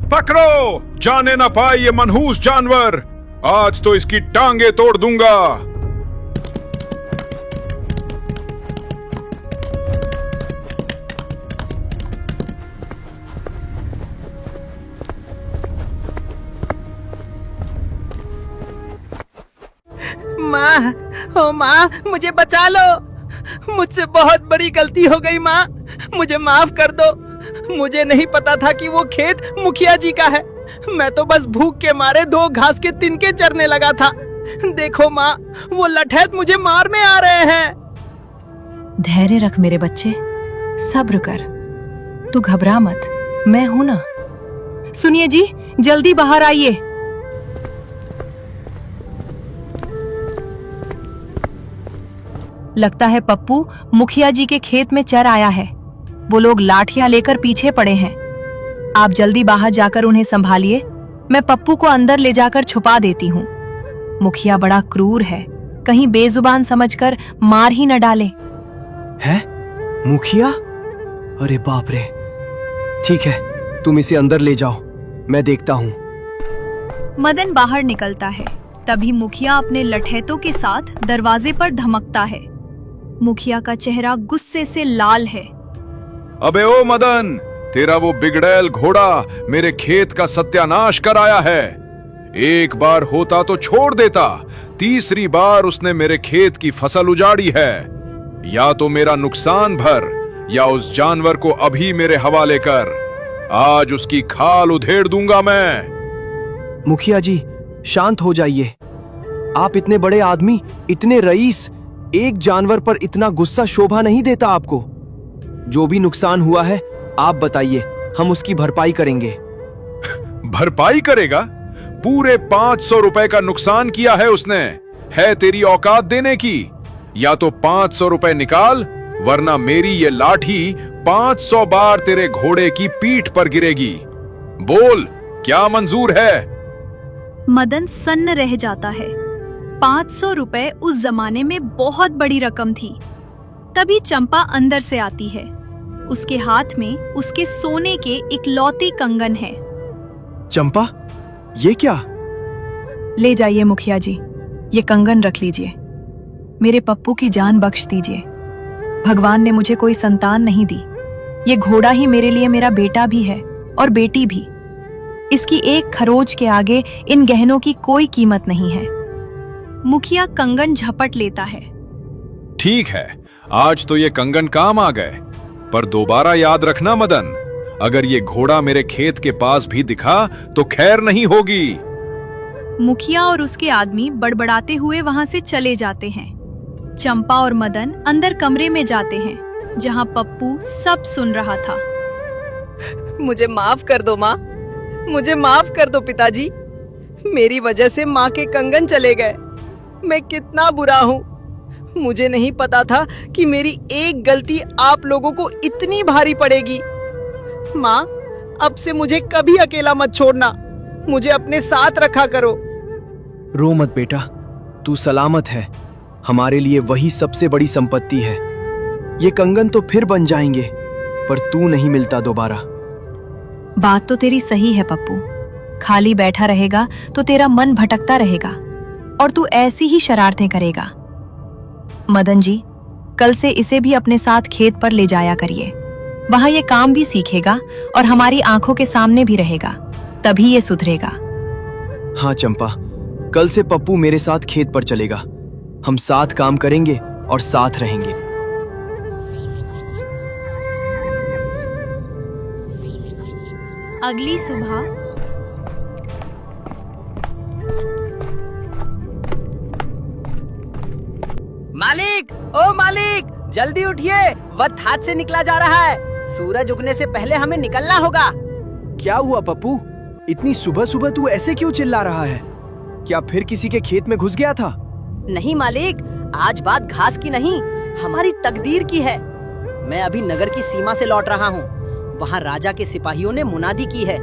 पकड़ो, जाने ना पाए ये मनहूस जानवर। आज तो इसकी टांगे तोड़ दूंगा। माँ, ओ माँ, मुझे बचा लो। मुझसे बहुत बड़ी गलती हो गई माँ, मुझे माफ कर दो। मुझे नहीं पता था कि वो खेत मुखिया जी का है। मैं तो बस भूख के मारे 2 घास के तिनके चरने लगा था। देखो माँ, वो लठैत मुझे मारने आ रहे हैं। धैर्य रख मेरे बच्चे, सब्र कर। तू घबरा मत, मैं हूं ना। सुनिए जी, जल्दी बाहर आइए। लगता है पप्पू मुखिया जी के खेत में चर आया है। वो लोग लाठियां लेकर पीछे पड़े हैं। आप जल्दी बाहर जाकर उन्हें संभालिए। मैं पप्पू को अंदर ले जाकर छुपा देती हूँ। मुखिया बड़ा क्रूर है, कहीं बेजुबान समझकर मार ही न डाले। है? मुखिया? अरे बाप रे। ठीक है, तुम इसे अंदर ले जाओ, मैं देखता हूँ। मदन बाहर निकलता है। तभी मुखिया अपने लठैतों के साथ दरवाजे पर धमकता है। मुखिया का चेहरा गुस्से से लाल है। अबे ओ मदन, तेरा वो बिगड़ैल घोड़ा मेरे खेत का सत्यानाश कराया है। एक बार होता तो छोड़ देता, तीसरी बार उसने मेरे खेत की फसल उजाड़ी है। या तो मेरा नुकसान भर या उस जानवर को अभी मेरे हवाले कर। आज उसकी खाल उधेड़ दूंगा मैं। मुखिया जी, शांत हो जाइए। आप इतने बड़े आदमी, इतने रईस, एक जानवर पर इतना गुस्सा शोभा नहीं देता आपको। जो भी नुकसान हुआ है आप बताइए, हम उसकी भरपाई करेंगे। भरपाई करेगा? पूरे 500 रुपए का नुकसान किया है उसने। है तेरी औकात देने की? या तो 500 रुपए निकाल, वरना मेरी ये लाठी 500 बार तेरे घोड़े की पीठ पर गिरेगी। बोल, क्या मंजूर है? मदन सन्न रह जाता है। 500 रुपए उस जमाने में बहुत बड़ी रकम थी। तभी चंपा अंदर से आती है। उसके हाथ में उसके सोने के इकलौते कंगन है। चंपा, ये क्या? ले जाइए मुखिया जी, ये कंगन रख लीजिए। मेरे पप्पू की जान बख्श दीजिए। भगवान ने मुझे कोई संतान नहीं दी। ये घोड़ा ही मेरे लिए मेरा बेटा भी है और बेटी भी। इसकी एक खरोच के आगे इन गहनों की कोई कीमत नहीं है। मुखिया कंगन झपट लेता है। ठीक है, आज तो ये कंगन काम आ गए, पर दोबारा याद रखना मदन, अगर ये घोड़ा मेरे खेत के पास भी दिखा तो खैर नहीं होगी। मुखिया और उसके आदमी बड़बड़ाते हुए वहां से चले जाते हैं। चंपा और मदन अंदर कमरे में जाते हैं, जहां पप्पू सब सुन रहा था। मुझे माफ कर दो माँ, मुझे माफ कर दो पिताजी। मेरी वजह से माँ के कंगन चले गए। मैं कितना बुरा हूँ। मुझे नहीं पता था कि मेरी एक गलती आप लोगों को इतनी भारी पड़ेगी। माँ, अब से मुझे कभी अकेला मत छोड़ना। मुझे अपने साथ रखा करो। रो मत बेटा, तू सलामत है। हमारे लिए वही सबसे बड़ी संपत्ति है। ये कंगन तो फिर बन जाएंगे, पर तू नहीं मिलता दोबारा। बात तो तेरी सही है पप्पू। खाली बैठा रहेगा तो तेरा मन भटकता रहेगा और तू ऐसी ही शरारतें करेगा। मदन जी, कल से इसे भी अपने साथ खेत पर ले जाया करिए। वहां ये काम भी सीखेगा और हमारी आंखों के सामने भी रहेगा, तभी ये सुधरेगा। हाँ चंपा, कल से पप्पू मेरे साथ खेत पर चलेगा। हम साथ काम करेंगे और साथ रहेंगे। अगली सुबह मालिक, ओ मालिक, जल्दी उठिए, वक्त हाथ से निकला जा रहा है। सूरज उगने से पहले हमें निकलना होगा। क्या हुआ पप्पू? इतनी सुबह सुबह तू ऐसे क्यों चिल्ला रहा है? क्या फिर किसी के खेत में घुस गया था? नहीं मालिक, आज बात घास की नहीं, हमारी तकदीर की है। मैं अभी नगर की सीमा से लौट रहा हूँ। वहाँ राजा के सिपाहियों ने मुनादी की है।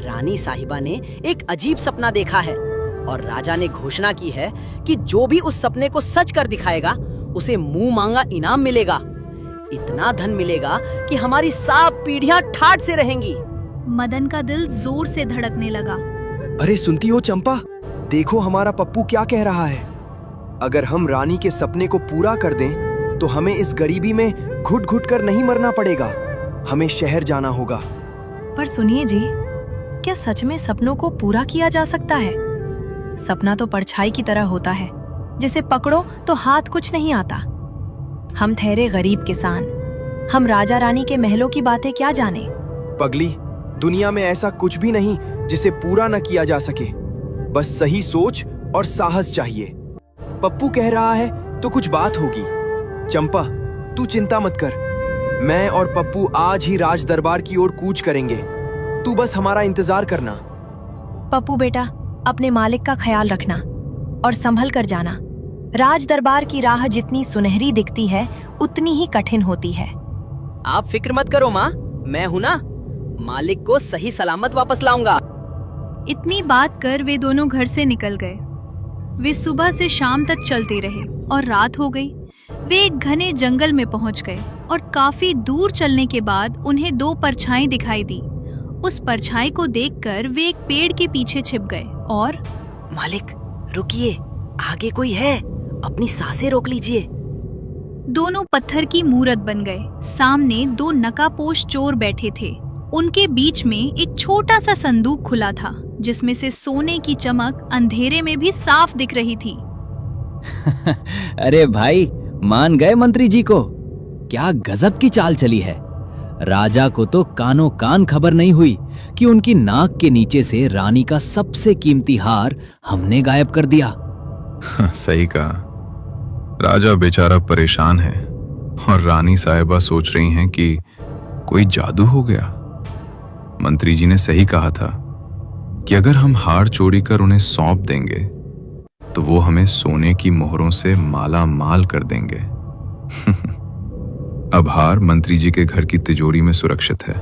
रानी साहिबा ने एक अजीब सपना देखा है और राजा ने घोषणा की है कि जो भी उस सपने को सच कर दिखाएगा उसे मुंह मांगा इनाम मिलेगा। इतना धन मिलेगा कि हमारी 7 पीढ़ियां ठाठ से रहेंगी। मदन का दिल जोर से धड़कने लगा। अरे सुनती हो चंपा, देखो हमारा पप्पू क्या कह रहा है। अगर हम रानी के सपने को पूरा कर दें तो हमें इस गरीबी में घुट घुट कर नहीं मरना पड़ेगा, हमें शहर जाना होगा। पर सुनिए जी, क्या सच में सपनों को पूरा किया जा सकता है? सपना तो परछाई की तरह होता है, जिसे पकड़ो तो हाथ कुछ नहीं आता। हम ठहरे गरीब किसान, हम राजा रानी के महलों की बातें क्या जाने। पगली, दुनिया में ऐसा कुछ भी नहीं जिसे पूरा न किया जा सके। बस सही सोच और साहस चाहिए। पप्पू कह रहा है तो कुछ बात होगी। चंपा, तू चिंता मत कर, मैं और पप्पू आज ही राज दरबार की ओर कूच करेंगे। तू बस हमारा इंतजार करना। पप्पू बेटा, अपने मालिक का ख्याल रखना और संभल कर जाना। राज दरबार की राह जितनी सुनहरी दिखती है उतनी ही कठिन होती है। आप फिक्र मत करो माँ, मैं हूँ ना, मालिक को सही सलामत वापस लाऊंगा। इतनी बात कर वे दोनों घर से निकल गए। वे सुबह से शाम तक चलते रहे और रात हो गई। वे एक घने जंगल में पहुंच गए और काफी दूर चलने के बाद उन्हें 2 परछाई दिखाई दी। उस परछाई को देखकर वे एक पेड़ के पीछे छिप गए और मालिक रुकिए, आगे कोई है, अपनी सांसें रोक लीजिए। दोनों पत्थर की मूरत बन गए। सामने 2 नकापोश चोर बैठे थे। उनके बीच में एक छोटा सा संदूक खुला था, जिसमें से सोने की चमक अंधेरे में भी साफ दिख रही थी। अरे भाई, मान गए मंत्री जी को? क्या गजब की चाल चली है। राजा को तो कानों कान खबर नहीं हुई कि उनकी नाक के नीचे से रानी का सबसे कीमती हार हमने गायब कर दिया। सही कहा। राजा बेचारा परेशान है और रानी साहिबा सोच रही हैं कि कोई जादू हो गया। मंत्री जी ने सही कहा था कि अगर हम हार चोरी कर उन्हें सौंप देंगे तो वो हमें सोने की मोहरों से माला माल कर देंगे। अब हार मंत्री जी के घर की तिजोरी में सुरक्षित है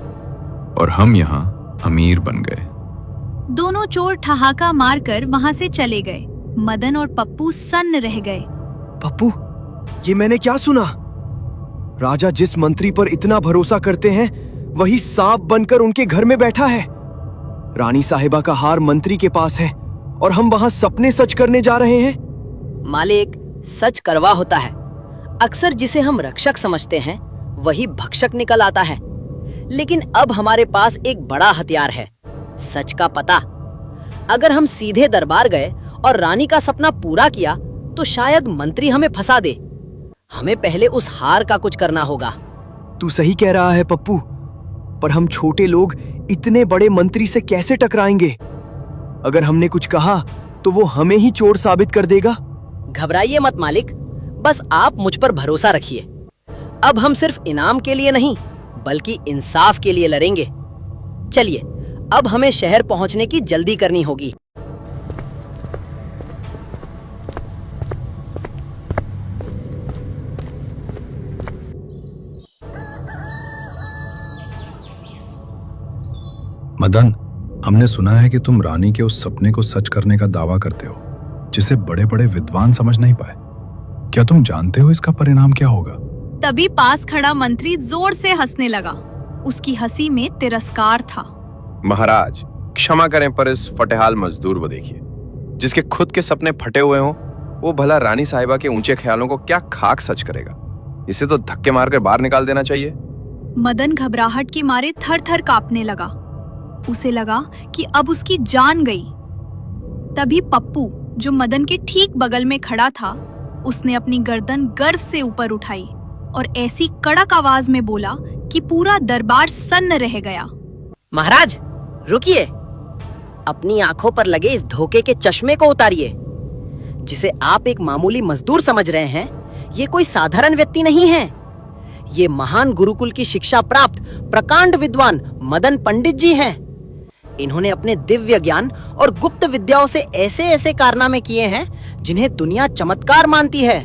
और हम यहाँ अमीर बन गए। दोनों चोर ठहाका मारकर वहां से चले गए। मदन और पप्पू सन्न रह गए। पप्पू, ये मैंने क्या सुना? राजा जिस मंत्री पर इतना भरोसा करते हैं वही सांप बनकर उनके घर में बैठा है। रानी साहिबा का हार मंत्री के पास है और हम वहां सपने सच करने जा रहे हैं। मालिक, सच करवा होता है। अक्सर जिसे हम रक्षक समझते हैं वही भक्षक निकल आता है। लेकिन अब हमारे पास एक बड़ा हथियार है, सच का पता। अगर हम सीधे दरबार गए और रानी का सपना पूरा किया तो शायद मंत्री हमें फंसा दे। हमें पहले उस हार का कुछ करना होगा। तू सही कह रहा है पप्पू, पर हम छोटे लोग इतने बड़े मंत्री से कैसे टकराएंगे? अगर हमने कुछ कहा तो वो हमें ही चोर साबित कर देगा। घबराइए मत मालिक, बस आप मुझ पर भरोसा रखिए। अब हम सिर्फ इनाम के लिए नहीं बल्कि इंसाफ के लिए लड़ेंगे। चलिए, अब हमें शहर पहुंचने की जल्दी करनी होगी। मदन, हमने सुना है कि तुम रानी के उस सपने को सच करने का दावा करते हो जिसे बड़े बड़े विद्वान समझ नहीं पाए। क्या तुम जानते हो इसका परिणाम क्या होगा? तभी पास खड़ा मंत्री जोर से हंसने लगा। उसकी हंसी में तिरस्कार था। महाराज, क्षमा करें पर इस फटेहाल मजदूर को देखिए, जिसके खुद के सपने फटे हुए हों, वो भला रानी साहिबा के ऊंचे ख्यालों को क्या खाक सच करेगा। इसे तो धक्के मारकर बाहर निकाल देना चाहिए। मदन घबराहट के मारे थर थर कांपने लगा। उसे लगा कि अब उसकी जान गई। तभी पप्पू, जो मदन के ठीक बगल में खड़ा था, उसने अपनी गर्दन गर्व से ऊपर उठाई और ऐसी कड़क आवाज में बोला कि पूरा दरबार सन्न रह गया। महाराज रुकिए, अपनी आंखों पर लगे इस धोखे के चश्मे को उतारिए। जिसे आप एक मामूली मजदूर समझ रहे हैं, ये कोई साधारण व्यक्ति नहीं है। ये महान गुरुकुल की शिक्षा प्राप्त प्रकांड विद्वान मदन पंडित जी हैं। इन्होंने अपने दिव्य ज्ञान और गुप्त विद्याओं से ऐसे ऐसे कारनामे किए हैं जिन्हें दुनिया चमत्कार मानती है।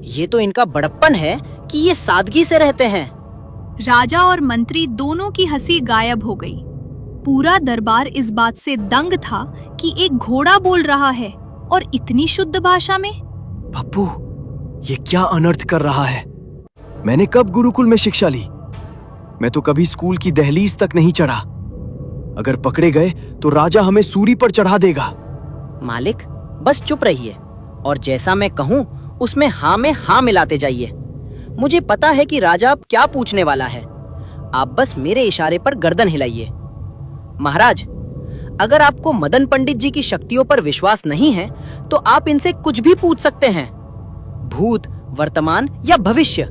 ये तो इनका बड़प्पन है कि ये सादगी से रहते हैं। राजा और मंत्री दोनों की हंसी गायब हो गई। पूरा दरबार इस बात से दंग था कि एक घोड़ा बोल रहा है और इतनी शुद्ध भाषा में। पप्पू, ये क्या अनर्थ कर रहा है? मैंने कब गुरुकुल में शिक्षा ली? मैं तो कभी स्कूल की दहलीज तक नहीं चढ़ा। अगर पकड़े गए तो राजा हमें सूली पर चढ़ा देगा। मालिक, बस चुप रहिए और जैसा मैं कहूँ उसमें हाँ में हाँ मिलाते जाइए। मुझे पता है कि राजा अब क्या पूछने वाला है। आप बस मेरे इशारे पर गर्दन हिलाइए। महाराज, अगर आपको मदन पंडित जी की शक्तियों पर विश्वास नहीं है तो आप इनसे कुछ भी पूछ सकते हैं। भूत, वर्तमान या भविष्य,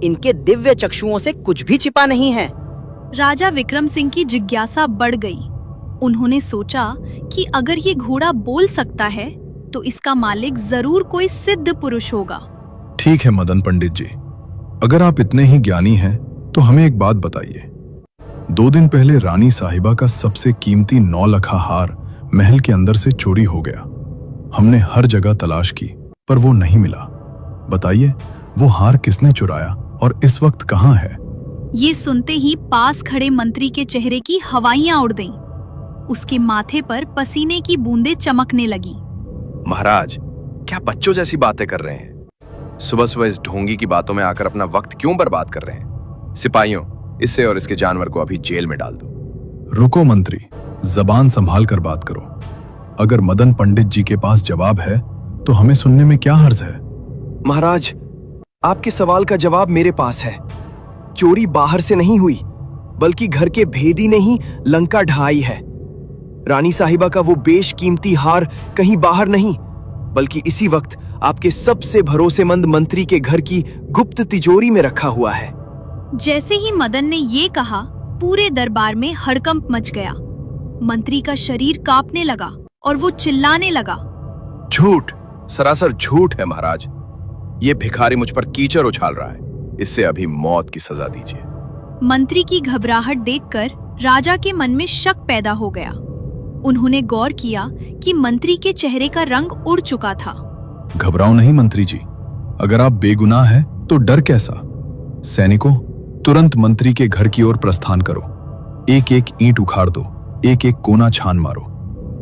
इनके दिव्य चक्षुओं से कुछ भी छिपा नहीं है। राजा विक्रम सिंह की जिज्ञासा बढ़ गई। उन्होंने सोचा कि अगर ये घोड़ा बोल सकता है तो इसका मालिक जरूर कोई सिद्ध पुरुष होगा। ठीक है मदन पंडित जी, अगर आप इतने ही ज्ञानी हैं तो हमें एक बात बताइए। 2 दिन पहले रानी साहिबा का सबसे कीमती 9 लखा हार महल के अंदर से चोरी हो गया। हमने हर जगह तलाश की पर वो नहीं मिला। बताइए, वो हार किसने चुराया और इस वक्त कहाँ है? ये सुनते ही पास खड़े मंत्री के चेहरे की हवाइयां उड़ गईं। उसके माथे पर पसीने की बूंदें चमकने लगी। महाराज, क्या बच्चों जैसी बातें कर रहे हैं? सुबह सुबह इस ढोंगी की बातों में आकर अपना वक्त क्यों बर्बाद कर रहे हैं? सिपाहियों, इससे और इसके जानवर को अभी जेल में डाल दो। रुको मंत्री, जबान संभाल कर बात करो। अगर मदन पंडित जी के पास जवाब है तो हमें सुनने में क्या हर्ज है? महाराज, आपके सवाल का जवाब मेरे पास है। चोरी बाहर से नहीं हुई, बल्कि घर के भेदी ने ही लंका ढाई है। रानी साहिबा का वो बेशकीमती हार कहीं बाहर नहीं, बल्कि इसी वक्त आपके सबसे भरोसेमंद मंत्री के घर की गुप्त तिजोरी में रखा हुआ है। जैसे ही मदन ने ये कहा, पूरे दरबार में हड़कंप मच गया। मंत्री का शरीर कांपने लगा और वो चिल्लाने लगा। झूठ, सरासर झूठ है महाराज। ये भिखारी मुझ पर कीचड़ उछाल रहा है। इससे अभी मौत की सजा दीजिए। मंत्री की घबराहट देखकर राजा के मन में शक पैदा हो गया। उन्होंने गौर किया कि मंत्री के चेहरे का रंग उड़ चुका था। घबराओ नहीं मंत्री जी, अगर आप बेगुनाह हैं तो डर कैसा? सैनिकों, तुरंत मंत्री के घर की ओर प्रस्थान करो। एक एक ईंट उखाड़ दो, एक एक कोना छान मारो।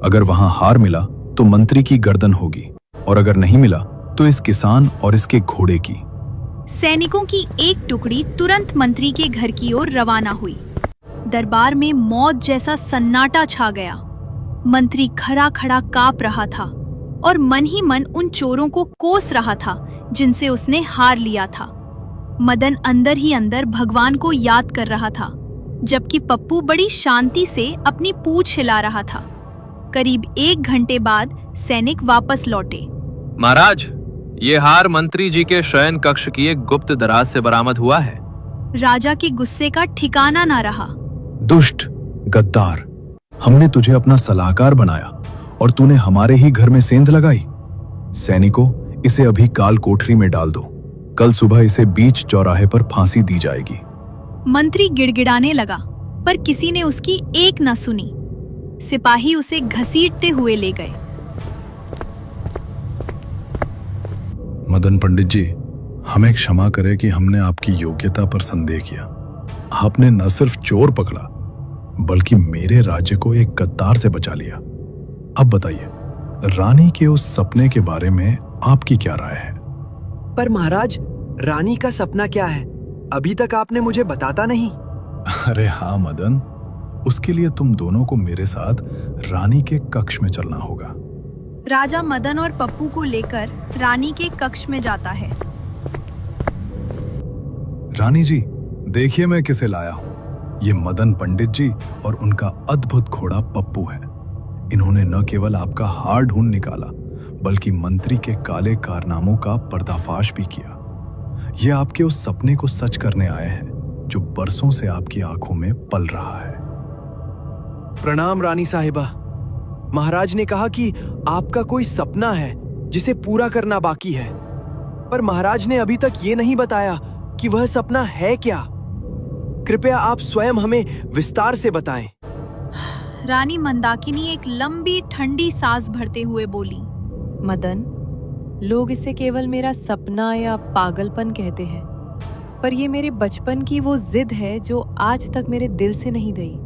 अगर वहां हार मिला तो मंत्री की गर्दन होगी, और अगर नहीं मिला तो इस किसान और इसके घोड़े की। सैनिकों की एक टुकड़ी तुरंत मंत्री के घर की ओर रवाना हुई। दरबार में मौत जैसा सन्नाटा छा गया। मंत्री खड़ा खड़ा कांप रहा था और मन ही मन उन चोरों को कोस रहा था जिनसे उसने हार लिया था। मदन अंदर ही अंदर भगवान को याद कर रहा था, जबकि पप्पू बड़ी शांति से अपनी पूंछ हिला रहा था। करीब 1 घंटे बाद सैनिक वापस लौटे। महाराज, ये हार मंत्री जी के शयन कक्ष की एक गुप्त दराज से बरामद हुआ है। राजा के गुस्से का ठिकाना ना रहा। दुष्ट, गद्दार, हमने तुझे अपना सलाहकार बनाया और तूने हमारे ही घर में सेंध लगाई। सैनिकों, इसे अभी काल कोठरी में डाल दो। कल सुबह इसे बीच चौराहे पर फांसी दी जाएगी। मंत्री गिड़गिड़ाने लगा, पर किसी ने उसकी एक न सुनी। सिपाही उसे घसीटते हुए ले गए। मदन पंडित जी, हमें क्षमा करें कि हमने आपकी योग्यता पर संदेह किया। आपने न सिर्फ चोर पकड़ा, बल्कि मेरे राज्य को एक गद्दार से बचा लिया। अब बताइए, रानी के उस सपने के बारे में आपकी क्या राय है? पर महाराज, रानी का सपना क्या है? अभी तक आपने मुझे बताता नहीं। अरे हाँ मदन, उसके लिए तुम दोनों को मेरे साथ रानी के कक्ष में चलना होगा। राजा मदन और पप्पू को लेकर रानी के कक्ष में जाता है। रानी जी, देखिए मैं किसे लाया हूँ। ये मदन पंडित जी और उनका अद्भुत घोड़ा पप्पू है। इन्होंने न केवल आपका हार ढूंढ निकाला, बल्कि मंत्री के काले कारनामों का पर्दाफाश भी किया। ये आपके उस सपने को सच करने आए हैं जो बरसों से आपकी आंखों में पल रहा है। प्रणाम रानी साहिबा। महाराज ने कहा कि आपका कोई सपना है जिसे पूरा करना बाकी है, पर महाराज ने अभी तक ये नहीं बताया कि वह सपना है क्या। कृपया आप स्वयं हमें विस्तार से बताएं। रानी मंदाकिनी एक लंबी ठंडी सांस भरते हुए बोली। मदन, लोग इसे केवल मेरा सपना या पागलपन कहते हैं, पर ये मेरे बचपन की वो जिद है जो आज तक मेरे दिल से नहीं गई।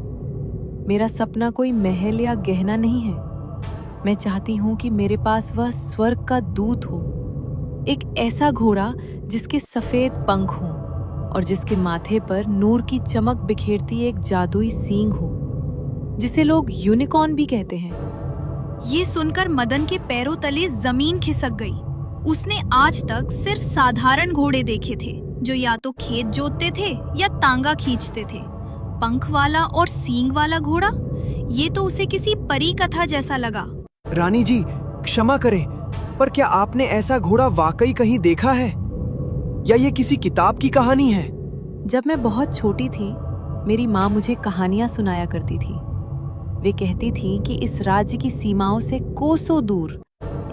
मेरा सपना कोई महल या गहना नहीं है। मैं चाहती हूँ कि मेरे पास वह स्वर्ग का दूत हो, एक ऐसा घोड़ा जिसके सफेद पंख हों और जिसके माथे पर नूर की चमक बिखेरती एक जादुई सींग हो, जिसे लोग यूनिकॉर्न भी कहते हैं। ये सुनकर मदन के पैरों तले जमीन खिसक गई। उसने आज तक सिर्फ साधारण घोड़े देखे थे जो या तो खेत जोतते थे या तांगा खींचते थे। पंख वाला और सींग वाला घोड़ा, ये तो उसे किसी परी कथा जैसा लगा। रानी जी, क्षमा करें, पर क्या आपने ऐसा घोड़ा वाकई कहीं देखा है, या ये किसी किताब की कहानी है? जब मैं बहुत छोटी थी, मेरी माँ मुझे कहानियाँ सुनाया करती थी। वे कहती थी कि इस राज्य की सीमाओं से कोसों दूर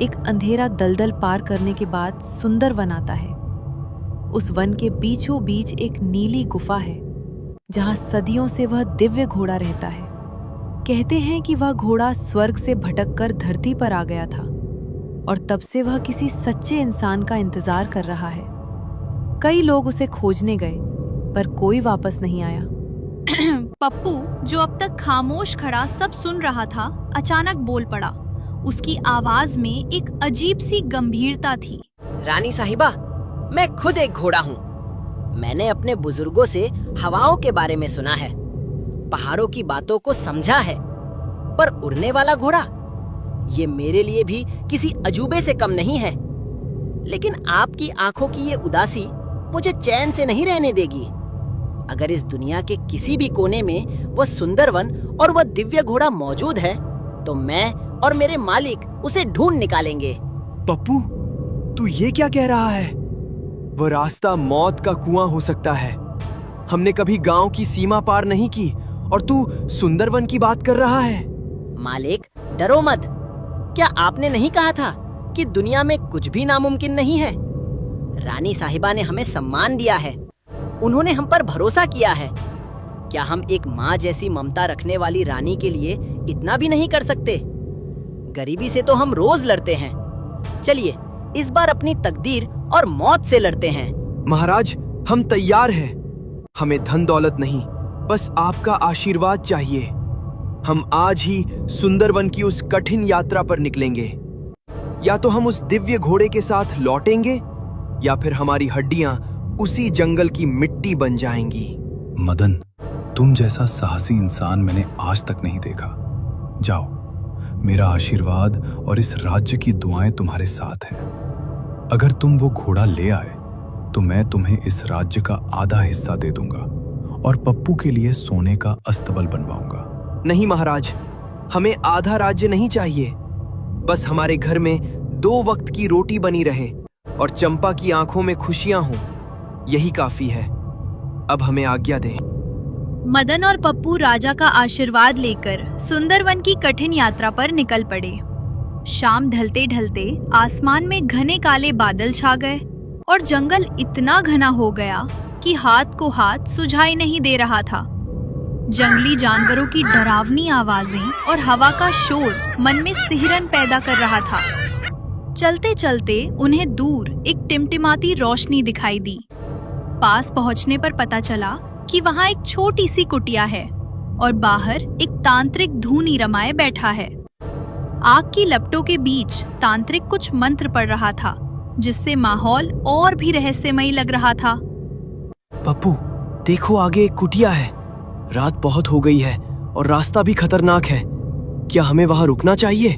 एक अंधेरा दलदल पार करने के बाद सुंदर वन आता है। उस वन के बीचों बीच एक नीली गुफा है जहाँ सदियों से वह दिव्य घोड़ा रहता है। कहते हैं कि वह घोड़ा स्वर्ग से भटककर धरती पर आ गया था और तब से वह किसी सच्चे इंसान का इंतजार कर रहा है। कई लोग उसे खोजने गए पर कोई वापस नहीं आया। पप्पू, जो अब तक खामोश खड़ा सब सुन रहा था, अचानक बोल पड़ा। उसकी आवाज में एक अजीब सी गंभीरता थी। रानी साहिबा, मैं खुद एक घोड़ा हूँ। मैंने अपने बुजुर्गों से हवाओं के बारे में सुना है, पहाड़ों की बातों को समझा है, पर उड़ने वाला घोड़ा, ये मेरे लिए भी किसी अजूबे से कम नहीं है। लेकिन आपकी आंखों की ये उदासी मुझे चैन से नहीं रहने देगी। अगर इस दुनिया के किसी भी कोने में वह सुंदर वन और वह दिव्य घोड़ा मौजूद है, तो मैं और मेरे मालिक उसे ढूंढ निकालेंगे। पप्पू, तू ये क्या कह रहा है? वह रास्ता मौत का कुआं हो सकता है। हमने कभी गांव की सीमा पार नहीं की और तू सुंदरवन की बात कर रहा है। मालिक, डरो मत। क्या आपने नहीं कहा था कि दुनिया में कुछ भी नामुमकिन नहीं है? रानी साहिबा ने हमें सम्मान दिया है, उन्होंने हम पर भरोसा किया है। क्या हम एक माँ जैसी ममता रखने वाली रानी के लिए इतना भी नहीं कर सकते? गरीबी से तो हम रोज लड़ते हैं। चलिए इस बार अपनी तकदीर और मौत से लड़ते हैं। महाराज, हम तैयार हैं। हमें धन दौलत नहीं, बस आपका आशीर्वाद चाहिए। हम आज ही सुंदरवन की उस कठिन यात्रा पर निकलेंगे। या तो हम उस दिव्य घोड़े के साथ लौटेंगे या फिर हमारी हड्डियां उसी जंगल की मिट्टी बन जाएंगी। मदन, तुम जैसा साहसी इंसान मैंने आज तक नहीं देखा। जाओ, मेरा आशीर्वाद और इस राज्य की दुआएं तुम्हारे साथ हैं। अगर तुम वो घोड़ा ले आए तो मैं तुम्हें इस राज्य का आधा हिस्सा दे दूंगा और पप्पू के लिए सोने का अस्तबल बनवाऊंगा। नहीं महाराज, हमें आधा राज्य नहीं चाहिए। बस हमारे घर में 2 वक्त की रोटी बनी रहे और चंपा की आंखों में खुशियां हों, यही काफी है। अब हमें आज्ञा दे। मदन और पप्पू राजा का आशीर्वाद लेकर सुंदरवन की कठिन यात्रा पर निकल पड़े। शाम ढलते ढलते आसमान में घने काले बादल छा गए और जंगल इतना घना हो गया कि हाथ को हाथ सुझाई नहीं दे रहा था। जंगली जानवरों की डरावनी आवाजें और हवा का शोर मन में सिहरन पैदा कर रहा था। चलते चलते उन्हें दूर एक टिमटिमाती रोशनी दिखाई दी। पास पहुंचने पर पता चला कि वहां एक छोटी सी कुटिया है और बाहर एक तांत्रिक धूनी रमाए बैठा है। आग की लपटों के बीच तांत्रिक कुछ मंत्र पढ़ रहा था, जिससे माहौल और भी रहस्यमयी लग रहा था। पप्पू, देखो आगे एक कुटिया है। रात बहुत हो गई है और रास्ता भी खतरनाक है। क्या हमें वहां रुकना चाहिए?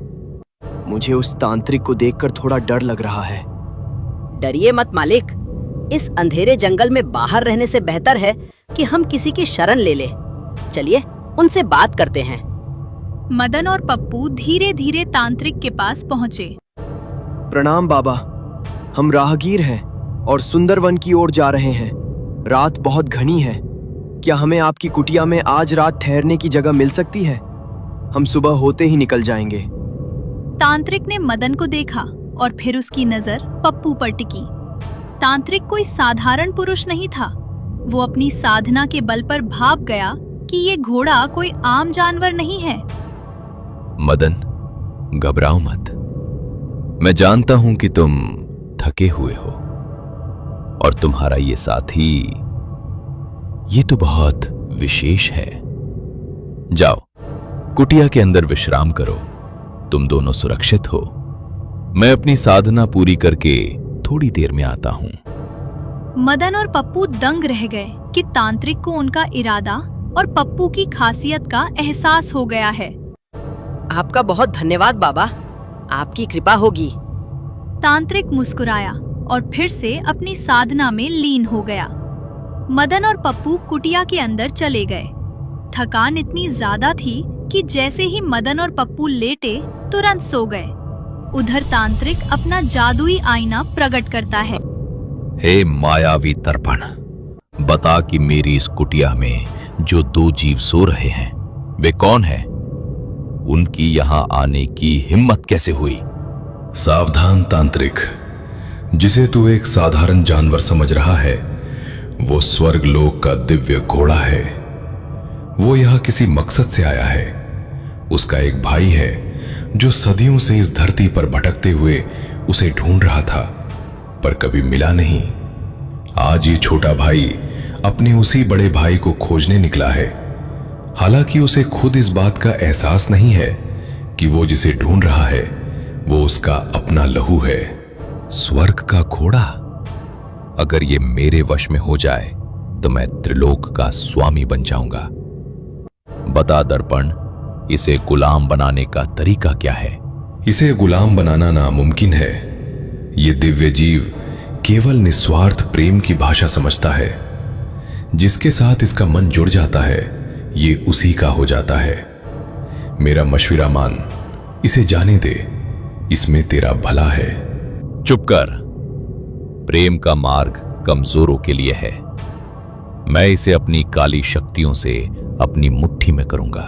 मुझे उस तांत्रिक को देखकर थोड़ा डर लग रहा है। डरिए मत मालिक, इस अंधेरे जंगल में बाहर रहने से बेहतर है कि हम किसी की शरण ले ले। चलिए उनसे बात करते हैं। मदन और पप्पू धीरे धीरे तांत्रिक के पास पहुंचे। प्रणाम बाबा, हम राहगीर हैं और सुंदरवन की ओर जा रहे हैं। रात बहुत घनी है। क्या हमें आपकी कुटिया में आज रात ठहरने की जगह मिल सकती है? हम सुबह होते ही निकल जाएंगे। तांत्रिक ने मदन को देखा और फिर उसकी नजर पप्पू पर टिकी। तांत्रिक कोई साधारण पुरुष नहीं था। वो अपनी साधना के बल पर भाप गया कि ये घोड़ा कोई आम जानवर नहीं है। मदन, घबराओ मत। मैं जानता हूं कि तुम थके हुए हो और तुम्हारा ये साथी, ये तो बहुत विशेष है। जाओ, कुटिया के अंदर विश्राम करो। तुम दोनों सुरक्षित हो। मैं अपनी साधना पूरी करके थोड़ी देर में आता हूं। मदन और पप्पू दंग रह गए कि तांत्रिक को उनका इरादा और पप्पू की खासियत का एहसास हो गया है। आपका बहुत धन्यवाद बाबा, आपकी कृपा होगी। तांत्रिक मुस्कुराया और फिर से अपनी साधना में लीन हो गया। मदन और पप्पू कुटिया के अंदर चले गए। थकान इतनी ज्यादा थी कि जैसे ही मदन और पप्पू लेटे तुरंत सो गए। उधर तांत्रिक अपना जादुई आईना प्रकट करता है। हे मायावी दर्पण, बता कि मेरी इस कुटिया में जो दो जीव सो रहे हैं वे कौन है? उनकी यहां आने की हिम्मत कैसे हुई? सावधान तांत्रिक, जिसे तू एक साधारण जानवर समझ रहा है वो स्वर्ग लोक का दिव्य घोड़ा है। वो यहां किसी मकसद से आया है। उसका एक भाई है जो सदियों से इस धरती पर भटकते हुए उसे ढूंढ रहा था पर कभी मिला नहीं। आज ये छोटा भाई अपने उसी बड़े भाई को खोजने निकला है। हालांकि उसे खुद इस बात का एहसास नहीं है कि वो जिसे ढूंढ रहा है वो उसका अपना लहू है। स्वर्ग का घोड़ा? अगर ये मेरे वश में हो जाए तो मैं त्रिलोक का स्वामी बन जाऊंगा। बता दर्पण, इसे गुलाम बनाने का तरीका क्या है? इसे गुलाम बनाना नामुमकिन है। ये दिव्य जीव केवल निस्वार्थ प्रेम की भाषा समझता है। जिसके साथ इसका मन जुड़ जाता है ये उसी का हो जाता है। मेरा मशवरा मान, इसे जाने दे, इसमें तेरा भला है। चुप कर। प्रेम का मार्ग कमजोरों के लिए है। मैं इसे अपनी काली शक्तियों से अपनी मुट्ठी में करूंगा।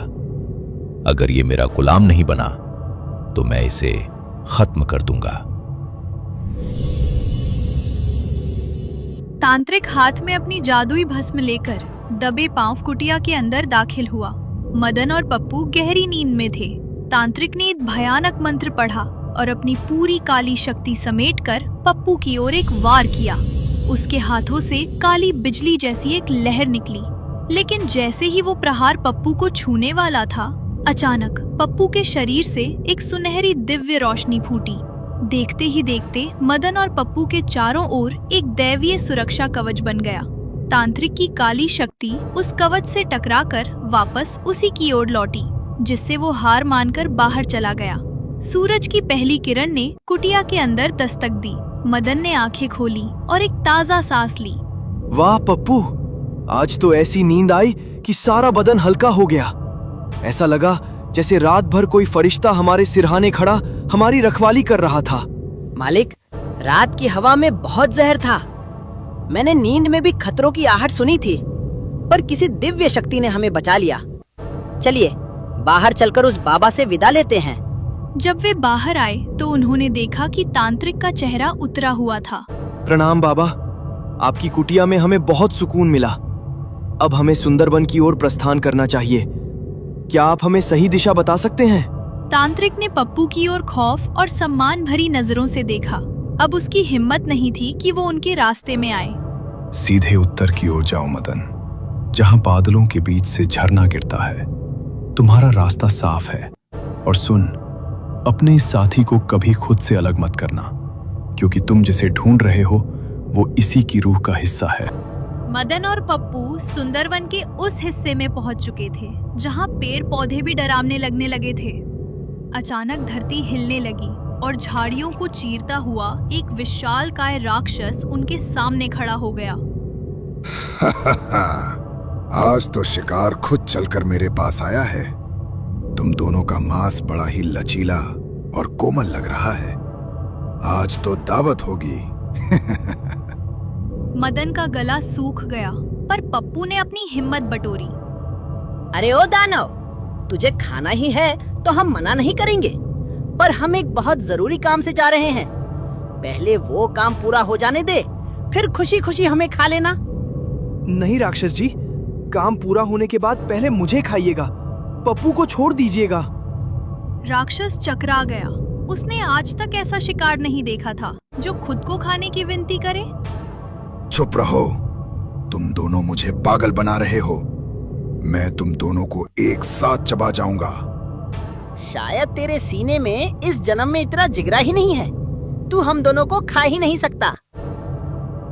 अगर ये मेरा गुलाम नहीं बना तो मैं इसे खत्म कर दूंगा। तांत्रिक हाथ में अपनी जादुई भस्म लेकर दबे पांव कुटिया के अंदर दाखिल हुआ। मदन और पप्पू गहरी नींद में थे। तांत्रिक ने एक भयानक मंत्र पढ़ा और अपनी पूरी काली शक्ति समेटकर पप्पू की ओर एक वार किया। उसके हाथों से काली बिजली जैसी एक लहर निकली, लेकिन जैसे ही वो प्रहार पप्पू को छूने वाला था, अचानक पप्पू के शरीर से एक सुनहरी दिव्य रोशनी फूटी। देखते ही देखते मदन और पप्पू के चारों ओर एक दैवीय सुरक्षा कवच बन गया। तांत्रिक की काली शक्ति उस कवच से टकराकर वापस उसी की ओर लौटी, जिससे वो हार मानकर बाहर चला गया। सूरज की पहली किरण ने कुटिया के अंदर दस्तक दी। मदन ने आंखें खोली और एक ताजा सांस ली। वाह पप्पू, आज तो ऐसी नींद आई कि सारा बदन हल्का हो गया। ऐसा लगा जैसे रात भर कोई फरिश्ता हमारे सिरहाने खड़ा हमारी रखवाली कर रहा था। मालिक, रात की हवा में बहुत जहर था। मैंने नींद में भी खतरों की आहट सुनी थी, पर किसी दिव्य शक्ति ने हमें बचा लिया। चलिए बाहर चलकर उस बाबा से विदा लेते हैं। जब वे बाहर आए तो उन्होंने देखा कि तांत्रिक का चेहरा उतरा हुआ था। प्रणाम बाबा, आपकी कुटिया में हमें बहुत सुकून मिला। अब हमें सुंदरबन की ओर प्रस्थान करना चाहिए। क्या आप हमें सही दिशा बता सकते हैं? तांत्रिक ने पप्पू की ओर खौफ और सम्मान भरी नजरों से देखा। अब उसकी हिम्मत नहीं थी कि वो उनके रास्ते में आए। सीधे उत्तर की ओर जाओ मदन, जहां बादलों के बीच से झरना गिरता है। तुम्हारा रास्ता साफ है। और सुन, अपने इस साथी को कभी खुद से अलग मत करना, क्योंकि तुम जिसे ढूंढ रहे हो वो इसी की रूह का हिस्सा है। मदन और पप्पू सुंदरवन के उस हिस्से में पहुंच चुके थे जहां पेड़ पौधे भी डरावने लगने लगे थे। अचानक धरती हिलने लगी और झाड़ियों को चीरता हुआ एक विशालकाय राक्षस उनके सामने खड़ा हो गया। आज तो शिकार खुद चलकर मेरे पास आया है। तुम दोनों का मांस बड़ा ही लचीला और कोमल लग रहा है। आज तो दावत होगी। मदन का गला सूख गया, पर पप्पू ने अपनी हिम्मत बटोरी। अरे ओ दानव, तुझे खाना ही है तो हम मना नहीं करेंगे, पर हम एक बहुत जरूरी काम से जा रहे हैं। पहले वो काम पूरा हो जाने दे, फिर खुशी खुशी हमें खा लेना। नहीं राक्षस जी, काम पूरा होने के बाद पहले मुझे खाइएगा, पप्पू को छोड़ दीजिएगा। राक्षस चकरा गया। उसने आज तक ऐसा शिकार नहीं देखा था जो खुद को खाने की विनती करे। चुप रहो, तुम दोनों मुझे पागल बना रहे हो। मैं तुम दोनों को एक साथ चबा जाऊंगा। शायद तेरे सीने में इस जन्म में इतना जिगरा ही नहीं है। तू हम दोनों को खा ही नहीं सकता।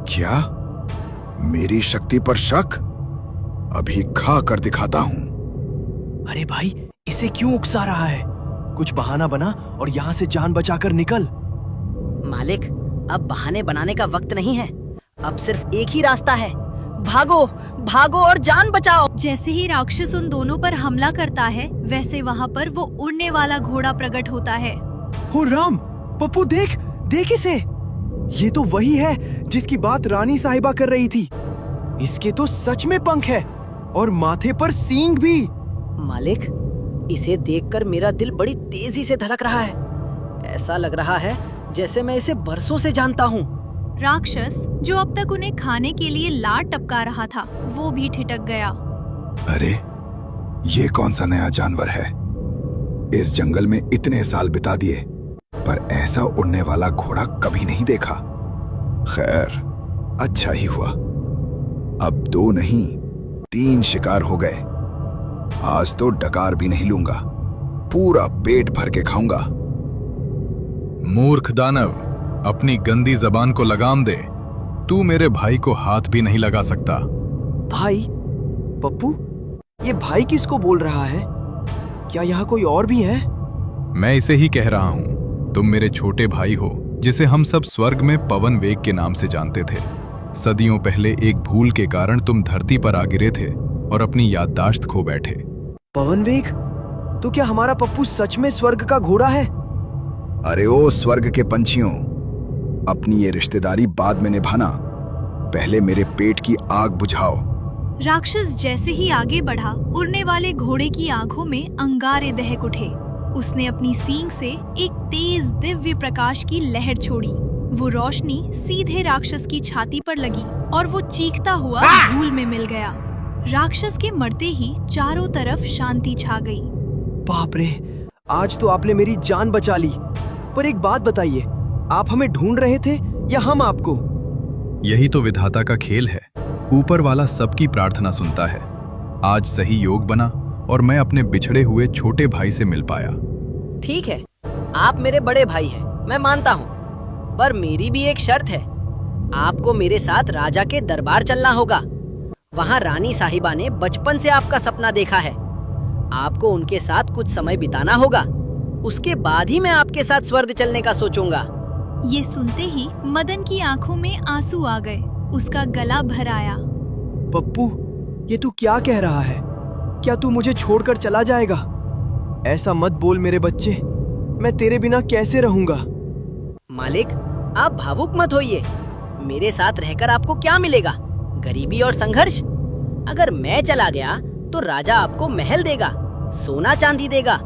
क्या? मेरी शक्ति पर शक? अभी खा कर दिखाता हूं। अरे भाई, इसे क्यों उकसा रहा है? कुछ बहाना बना और यहाँ से जान बचाकर निकल। मालिक, अब बहाने बनाने का वक्त नहीं है। अब सिर्फ एक ही रास्ता है। भागो, भागो और जान बचाओ। जैसे ही राक्षस उन दोनों पर हमला करता है, वैसे वहाँ पर वो उड़ने वाला घोड़ा प्रकट होता है। हो राम, पप्पू देख, देख इसे। ये तो वही है जिसकी बात रानी साहिबा कर रही थी। इसके तो सच में पंख है और माथे पर सींग भी। मालिक, इसे देखकर मेरा दिल बड़ी तेजी से धड़क रहा है। ऐसा लग रहा है जैसे मैं इसे बरसों से जानता हूँ। राक्षस जो अब तक उन्हें खाने के लिए लार टपका रहा था, वो भी ठिठक गया। अरे, ये कौन सा नया जानवर है? इस जंगल में इतने साल बिता दिए, पर ऐसा उड़ने वाला घोड़ा कभी नहीं देखा। खैर, अच्छा ही हुआ। अब 2 नहीं 3 शिकार हो गए। आज तो डकार भी नहीं लूंगा, पूरा पेट भर के खाऊंगा। मूर्ख दानव, अपनी गंदी जबान को लगाम दे। तू मेरे भाई को हाथ भी नहीं लगा सकता। भाई? पप्पू, ये भाई किसको बोल रहा है? क्या यहाँ कोई और भी है? मैं इसे ही कह रहा हूँ। तुम मेरे छोटे भाई हो, जिसे हम सब स्वर्ग में पवन वेग के नाम से जानते थे। सदियों पहले एक भूल के कारण तुम धरती पर आ गिरे थे और अपनी याददाश्त खो बैठे। पवन वेग? तो क्या हमारा पप्पू सच में स्वर्ग का घोड़ा है? अरे ओ स्वर्ग के पंछियों, अपनी ये रिश्तेदारी बाद में निभाना, पहले मेरे पेट की आग बुझाओ। राक्षस जैसे ही आगे बढ़ा, उड़ने वाले घोड़े की आंखों में अंगारे दहक उठे। उसने अपनी सींग से एक तेज दिव्य प्रकाश की लहर छोड़ी। वो रोशनी सीधे राक्षस की छाती पर लगी और वो चीखता हुआ धूल में मिल गया। राक्षस के मरते ही चारों तरफ शांति छा गई। बाप रे, आज तो आपने मेरी जान बचा ली। पर एक बात बताइए, आप हमें ढूंढ रहे थे या हम आपको? यही तो विधाता का खेल है। ऊपर वाला सबकी प्रार्थना सुनता है। आज सही योग बना और मैं अपने बिछड़े हुए छोटे भाई से मिल पाया। ठीक है, आप मेरे बड़े भाई हैं, मैं मानता हूँ। पर मेरी भी एक शर्त है। आपको मेरे साथ राजा के दरबार चलना होगा। वहाँ रानी साहिबा ने बचपन से आपका सपना देखा है। आपको उनके साथ कुछ समय बिताना होगा। उसके बाद ही मैं आपके साथ स्वर्ग चलने का सोचूंगा। ये सुनते ही मदन की आंखों में आंसू आ गए। उसका गला भर आया। पप्पू, ये तू क्या कह रहा है? क्या तू मुझे छोड़कर चला जाएगा? ऐसा मत बोल मेरे बच्चे, मैं तेरे बिना कैसे रहूंगा? मालिक, आप भावुक मत होइए। मेरे साथ रहकर आपको क्या मिलेगा? गरीबी और संघर्ष। अगर मैं चला गया तो राजा आपको महल देगा, सोना चांदी देगा,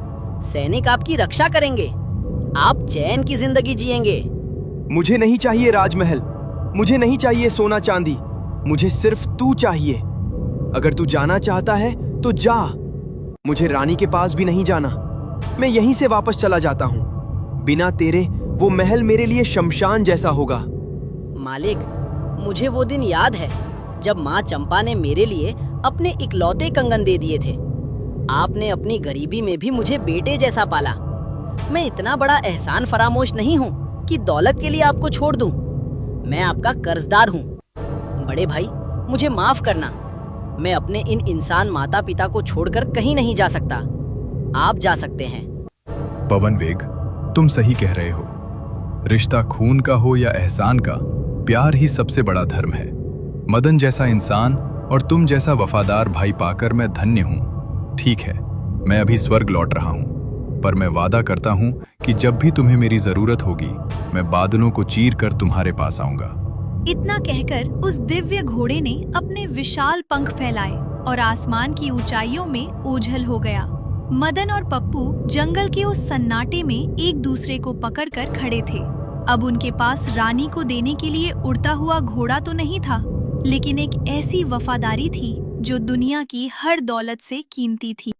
सैनिक आपकी रक्षा करेंगे, आप चैन की जिंदगी जिएंगे। मुझे नहीं चाहिए राजमहल, मुझे नहीं चाहिए सोना चांदी, मुझे सिर्फ तू चाहिए। अगर तू जाना चाहता है तो जा, मुझे रानी के पास भी नहीं जाना। मैं यहीं से वापस चला जाता हूँ। बिना तेरे वो महल मेरे लिए शमशान जैसा होगा। मालिक, मुझे वो दिन याद है जब माँ चंपा ने मेरे लिए अपने इकलौते कंगन दे दिए थे। आपने अपनी गरीबी में भी मुझे बेटे जैसा पाला। मैं इतना बड़ा एहसान फरामोश नहीं हूँ कि दौलत के लिए आपको छोड़ दूं। मैं आपका कर्जदार हूँ। बड़े भाई, मुझे माफ करना। मैं अपने इन इंसान माता पिता को छोड़कर कहीं नहीं जा सकता। आप जा सकते हैं। पवन वेग, तुम सही कह रहे हो। रिश्ता खून का हो या एहसान का, प्यार ही सबसे बड़ा धर्म है। मदन जैसा इंसान और तुम जैसा वफादार भाई पाकर मैं धन्य हूँ। ठीक है, मैं अभी स्वर्ग लौट रहा हूँ, पर मैं वादा करता हूँ कि जब भी तुम्हें मेरी जरूरत होगी, मैं बादलों को चीर कर तुम्हारे पास आऊंगा। इतना कहकर उस दिव्य घोड़े ने अपने विशाल पंख फैलाए और आसमान की ऊंचाइयों में ओझल हो गया। मदन और पप्पू जंगल के उस सन्नाटे में एक दूसरे को पकड़कर खड़े थे। अब उनके पास रानी को देने के लिए उड़ता हुआ घोड़ा तो नहीं था, लेकिन एक ऐसी वफादारी थी जो दुनिया की हर दौलत से कीमती थी।